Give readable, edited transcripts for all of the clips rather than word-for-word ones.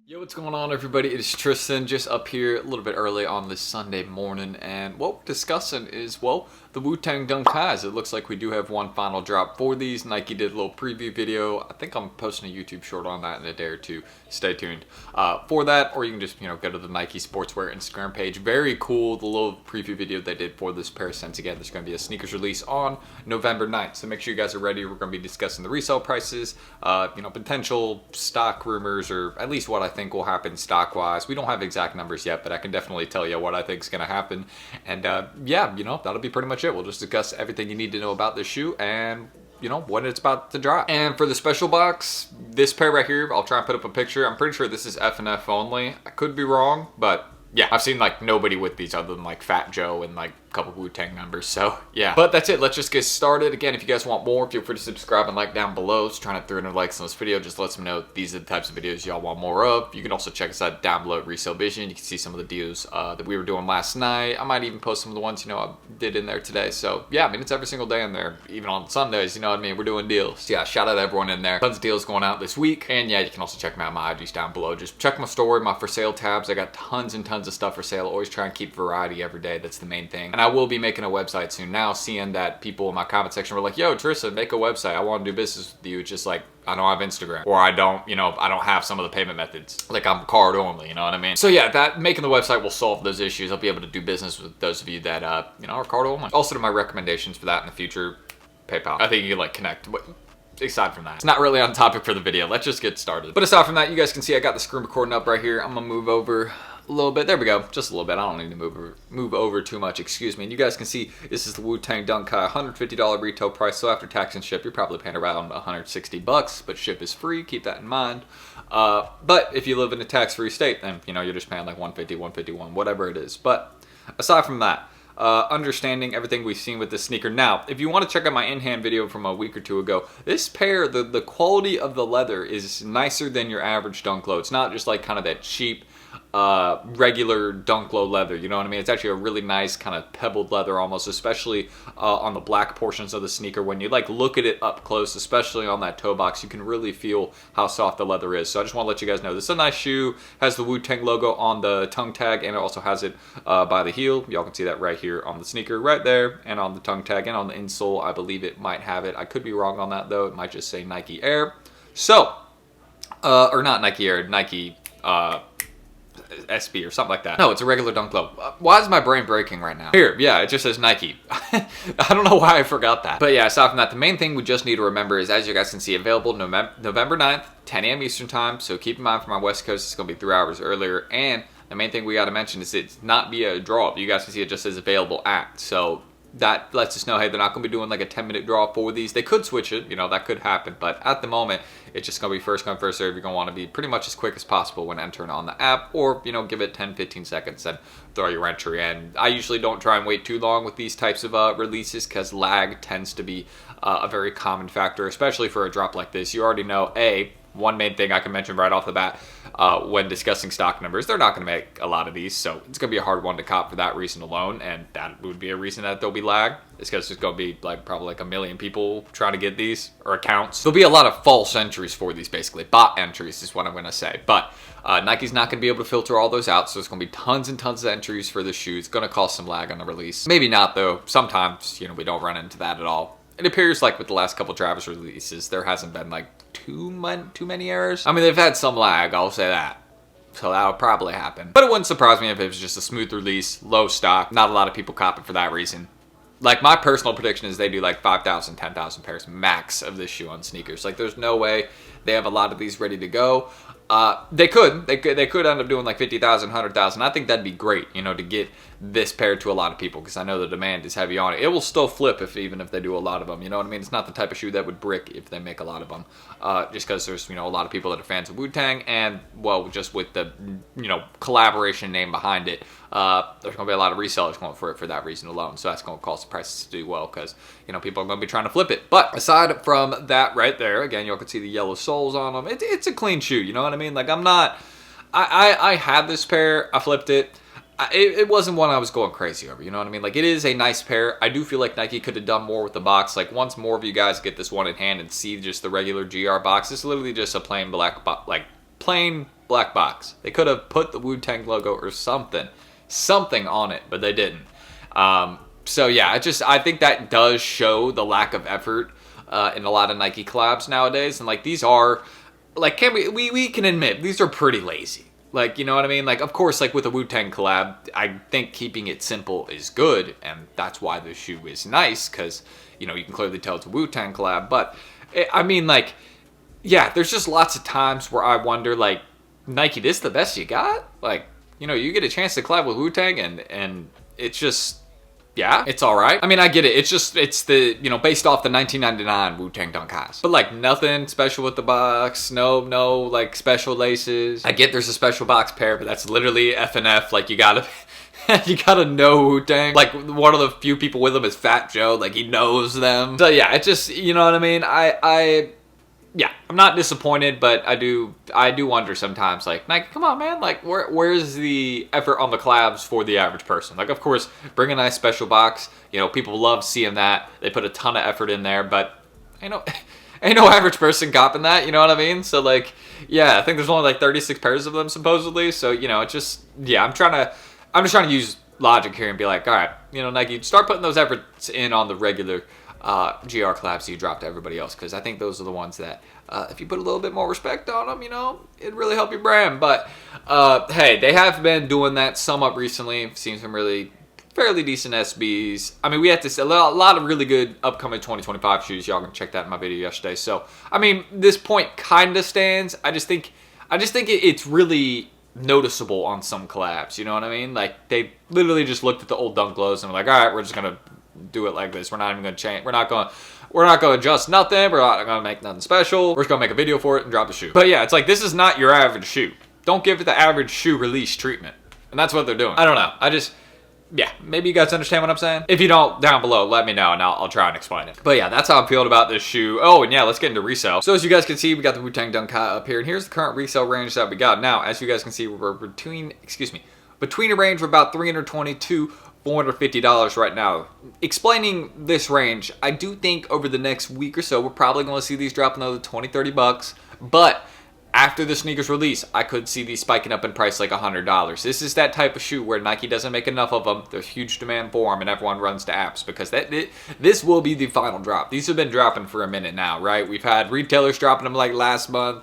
Yo, what's going on, everybody? It is Tristan, just up here a little bit early on this Sunday morning, and what we're discussing is, well, the WU-TANG Dunk Highs. It looks like we do have one final drop for these. Nike did a little preview video. I think I'm posting a YouTube short on that in a day or two. Stay tuned for that, or you can just, go to the Nike Sportswear Instagram page. Very cool, the little preview video they did for this pair. Since again, there's going to be a sneakers release on November 9th, so make sure you guys are ready. We're going to be discussing the resale prices, potential stock rumors, or at least what I think will happen stock wise. We don't have exact numbers yet, but I can definitely tell you what I think is going to happen. And that'll be pretty much it. We'll just discuss everything you need to know about this shoe and when it's about to drop. And for the special box, this pair right here, I'll try and put up a picture. I'm pretty sure this is F&F only. I could be wrong, but yeah, I've seen nobody with these other than Fat Joe and a couple WU-TANG members. So yeah, but that's it. Let's just get started. Again, if you guys want more, feel free to subscribe and like down below. Just trying to 300 likes on this video just lets me know these are the types of videos y'all want more of. You can also check us out down below at Resell Vision. You can see some of the deals that we were doing last night. I might even post some of the ones I did in there today. So yeah, it's every single day in there, even on Sundays. We're doing deals. Yeah, shout out to everyone in there. Tons of deals going out this week. And yeah, you can also check me out my IGs down below. Just check my story, my for sale tabs. I got tons and tons of stuff for sale. Always try and keep variety every day. That's the main thing. And I will be making a website soon. Now, seeing that people in my comment section were like, yo, Tristan, make a website. I want to do business with you. It's just I don't have Instagram, or I don't have some of the payment methods. I'm card only, you know what I mean? So yeah, that making the website will solve those issues. I'll be able to do business with those of you that, are card only. Also, to my recommendations for that in the future, PayPal. I think you can connect. But aside from that, it's not really on topic for the video. Let's just get started. But aside from that, you guys can see I got the screen recording up right here. I'm gonna move over a little bit. There we go. Just a little bit. I don't need to move over too much. Excuse me. And you guys can see this is the WU-TANG Dunk High, $150 retail price. So after tax and ship, you're probably paying around $160, but ship is free. Keep that in mind. But if you live in a tax-free state, then you're just paying $150, $151, whatever it is. But aside from that, understanding everything we've seen with this sneaker. Now, if you want to check out my in-hand video from a week or two ago, this pair, the quality of the leather is nicer than your average Dunk Low. It's not just kind of that cheap regular Dunk Low leather, you know what I mean? It's actually a really nice kind of pebbled leather almost, especially on the black portions of the sneaker. When you look at it up close, especially on that toe box, you can really feel how soft the leather is. So I just want to let you guys know this is a nice shoe. Has the WU-TANG logo on the tongue tag, and it also has it by the heel. Y'all can see that right here on the sneaker right there, and on the tongue tag, and on the insole I believe it might have it. I could be wrong on that though. It might just say Nike Air. So or not Nike Air, Nike SB or something like that. No, it's a regular Dunk Low. Why is my brain breaking right now? Here, yeah, it just says Nike. I don't know why I forgot that. But yeah, aside from that, the main thing we just need to remember is, as you guys can see, available November 9th, 10 a.m. Eastern time. So keep in mind for my West Coast, it's going to be 3 hours earlier. And the main thing we got to mention is it's not via a draw. You guys can see it just says available at. So that lets us know, hey, they're not going to be doing a 10-minute draw for these. They could switch it, that could happen. But at the moment, it's just going to be first come, first serve. You're going to want to be pretty much as quick as possible when entering on the app, or, give it 10, 15 seconds and throw your entry in. I usually don't try and wait too long with these types of releases, because lag tends to be a very common factor, especially for a drop like this. You already know, one main thing I can mention right off the bat when discussing stock numbers, they're not going to make a lot of these, so it's going to be a hard one to cop for that reason alone, and that would be a reason that there'll be lag. It's because there's going to be probably a million people trying to get these, or accounts. There'll be a lot of false entries for these, basically. Bot entries is what I'm going to say. But Nike's not going to be able to filter all those out, so there's going to be tons and tons of entries for the shoe. It's going to cause some lag on the release. Maybe not, though. Sometimes, we don't run into that at all. It appears with the last couple Travis releases, there hasn't been too many errors. They've had some lag, I'll say that. So that'll probably happen. But it wouldn't surprise me if it was just a smooth release, low stock. Not a lot of people cop it for that reason. My personal prediction is they do 5,000, 10,000 pairs max of this shoe on sneakers. There's no way they have a lot of these ready to go. They could end up doing 50,000, 100,000. I think that'd be great, to get this pair to a lot of people, because I know the demand is heavy on it. It will still flip even if they do a lot of them, you know what I mean? It's not the type of shoe that would brick if they make a lot of them, just because there's, a lot of people that are fans of WU-TANG, and, well, just with the, collaboration name behind it, there's going to be a lot of resellers going for it for that reason alone, so that's going to cause the prices to do well, because, people are going to be trying to flip it. But aside from that right there, again, you can see the yellow soles on them. It's a clean shoe, you know what I mean? I'm not, I had this pair, I flipped it. It wasn't one I was going crazy over, you know what I mean? It is a nice pair. I do feel like Nike could have done more with the box. Once more of you guys get this one in hand and see just the regular GR box, it's literally just a plain black, plain black box. They could have put the Wu-Tang logo or something on it, but they didn't. So yeah, I think that does show the lack of effort in a lot of Nike collabs nowadays. And like, these are, like, we can admit these are pretty lazy. Like, you know what I mean? Like, of course, like with a Wu-Tang collab, I think keeping it simple is good, and that's why the shoe is nice, because, you know, you can clearly tell it's a Wu-Tang collab. But I mean, like, yeah, there's just lots of times where I wonder, like, Nike, this the best you got? Like, you know, you get a chance to collab with Wu-Tang, and it's just, yeah, it's all right. I mean, I get it. It's the, you know, based off the 1999 Wu-Tang Dunk Highs. But like, nothing special with the box. No, like, special laces. I get there's a special box pair, but that's literally F and F. Like, you gotta, you gotta know Wu-Tang. Like, one of the few people with him is Fat Joe. Like, he knows them. So yeah, it just, you know what I mean? Yeah, I'm not disappointed, but I do wonder sometimes, like, Nike, come on, man, like, where's the effort on the collabs for the average person? Like, of course, bring a nice special box. You know, people love seeing that. They put a ton of effort in there, but ain't no average person copping that, you know what I mean? So, like, yeah, I think there's only like 36 pairs of them supposedly. So, you know, it's just, yeah, I'm just trying to use logic here and be like, all right, you know, Nike, start putting those efforts in on the regular GR collabs you drop to everybody else, because I think those are the ones that if you put a little bit more respect on them, you know, it'd really help your brand. But hey, they have been doing that somewhat recently. Seen some really fairly decent SBs. I mean, we had to see a lot of really good upcoming 2025 shoes. Y'all can check that in my video yesterday. So I mean, this point kind of stands. I just think it's really noticeable on some collabs. You know what I mean? Like, they literally just looked at the old Dunk Lows and were like, all right, we're just gonna do it like this. We're not even gonna change. We're not gonna adjust nothing. We're not gonna make nothing special. We're just gonna make a video for it and drop the shoe. But yeah, it's like, this is not your average shoe. Don't give it the average shoe release treatment. And that's what they're doing. I don't know. Yeah, maybe you guys understand what I'm saying. If you don't, down below, let me know and I'll try and explain it. But yeah, that's how I'm feeling about this shoe. Oh, and yeah, let's get into resale. So as you guys can see, we got the Wu-Tang Dunk High up here, and here's the current resale range that we got. Now, as you guys can see, we're between a range of about $320 to $450 right now. Explaining this range, I do think over the next week or so, we're probably going to see these drop another 20, 30 bucks. But after the sneakers release, I could see these spiking up in price like $100. This is that type of shoe where Nike doesn't make enough of them. There's huge demand for them, and everyone runs to apps because this will be the final drop. These have been dropping for a minute now, right? We've had retailers dropping them like last month.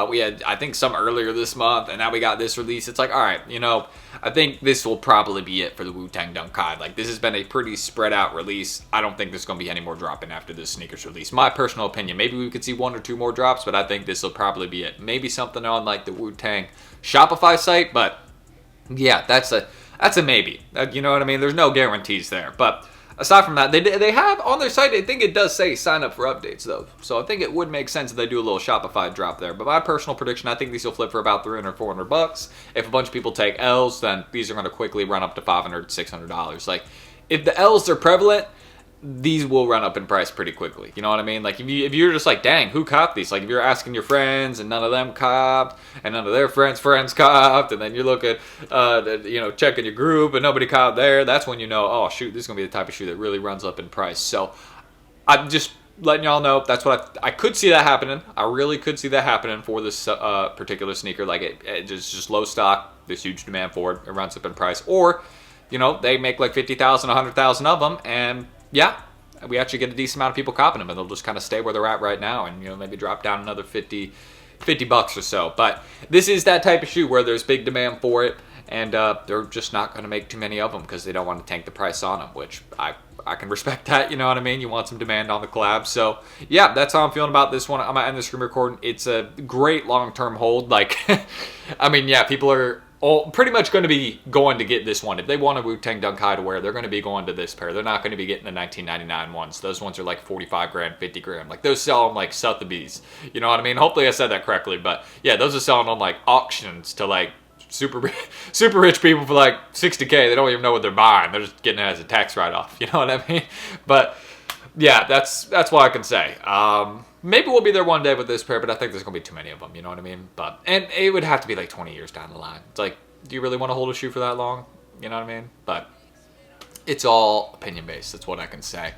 We had, I think, some earlier this month, and now we got this release. It's like, all right, you know, I think this will probably be it for the Wu-Tang Dunk High. Like, this has been a pretty spread out release. I don't think there's going to be any more dropping after this sneakers release. My personal opinion. Maybe we could see 1 or 2 more drops, but I think this will probably be it. Maybe something on like the Wu-Tang Shopify site, but yeah, that's a maybe. You know what I mean? There's no guarantees there, but aside from that, they have on their site, I think it does say sign up for updates though. So I think it would make sense if they do a little Shopify drop there. But my personal prediction, I think these will flip for about $300, $400. If a bunch of people take L's, then these are going to quickly run up to $500, $600. Like, if the L's are prevalent, these will run up in price pretty quickly. You know what I mean? Like, if you're just like, dang, who copped these? Like, if you're asking your friends and none of them copped, and none of their friends copped, and then you look at, you know, checking your group and nobody copped there, that's when you know, oh shoot, this is gonna be the type of shoe that really runs up in price. So I'm just letting y'all know that's what I could see that happening. I really could see that happening for this particular sneaker. Like, it just low stock, there's huge demand for it, it runs up in price, or, you know, they make like 50,000, 100,000 of them, and yeah, we actually get a decent amount of people copping them, and they'll just kind of stay where they're at right now, and, you know, maybe drop down another 50 bucks or so. But this is that type of shoe where there's big demand for it, and they're just not going to make too many of them because they don't want to tank the price on them, which I can respect that. You know what I mean? You want some demand on the collab. So yeah, that's how I'm feeling about this one. I'm gonna end the screen recording. It's a great long-term hold. Like, I mean, yeah, people are pretty much going to be going to get this one. If they want a Wu-Tang Dunk High to wear, they're going to be going to this pair. They're not going to be getting the 1999 ones. Those ones are like 45 grand, 50 grand. Like, those sell them like Sotheby's. You know what I mean? Hopefully I said that correctly. But yeah, those are selling on like auctions to like super rich people for like 60K. They don't even know what they're buying. They're just getting it as a tax write-off. You know what I mean? But yeah, that's what I can say. Maybe we'll be there one day with this pair, but I think there's going to be too many of them, you know what I mean? And it would have to be like 20 years down the line. It's like, do you really want to hold a shoe for that long? You know what I mean? But it's all opinion-based. That's what I can say.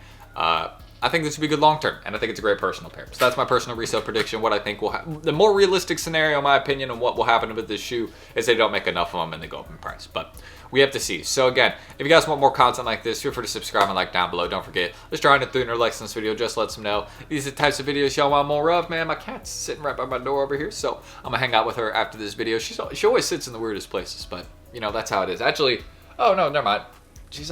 I think this would be good long term, and I think it's a great personal pair. So that's my personal resale prediction. What I think will happen. The more realistic scenario, in my opinion, and what will happen with this shoe is they don't make enough of them and they go up in price. But we have to see. So again, if you guys want more content like this, feel free to subscribe and like down below. Don't forget, let's try to 300 likes on this video. Just let some know. These are the types of videos y'all want more of, man. My cat's sitting right by my door over here, so I'm gonna hang out with her after this video. She always sits in the weirdest places, but you know, that's how it is. Actually, oh no, never mind. She's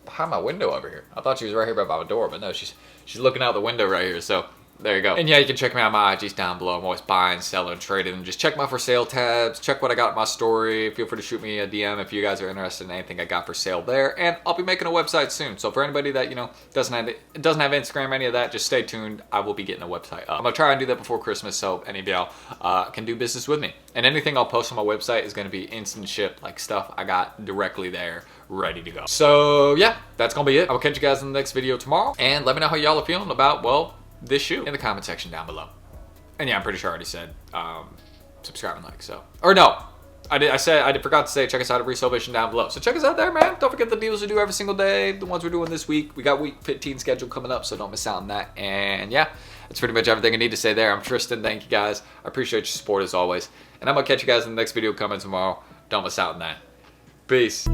behind my window over here. I thought she was right here by my door, but no, she's looking out the window right here, so there you go. And yeah, you can check me out on my IGs down below. I'm always buying, selling, trading. Just check my for sale tabs. Check what I got in my story. Feel free to shoot me a DM if you guys are interested in anything I got for sale there. And I'll be making a website soon. So for anybody that, you know, doesn't have Instagram, any of that, just stay tuned. I will be getting a website up. I'm gonna try and do that before Christmas, so any of y'all can do business with me. And anything I'll post on my website is gonna be instant ship, like stuff I got directly there, ready to go. So yeah, that's gonna be it. I will catch you guys in the next video tomorrow. And let me know how y'all are feeling about, well, this shoe in the comment section down below. And yeah, I'm pretty sure I already said subscribe and like, so. Or no, I forgot to say check us out at Resell Vision down below. So check us out there, man. Don't forget the deals we do every single day, the ones we're doing this week. We got week 15 schedule coming up, so don't miss out on that. And yeah, that's pretty much everything I need to say there. I'm Tristan. Thank you guys. I appreciate your support as always. And I'm gonna catch you guys in the next video coming tomorrow. Don't miss out on that. Peace.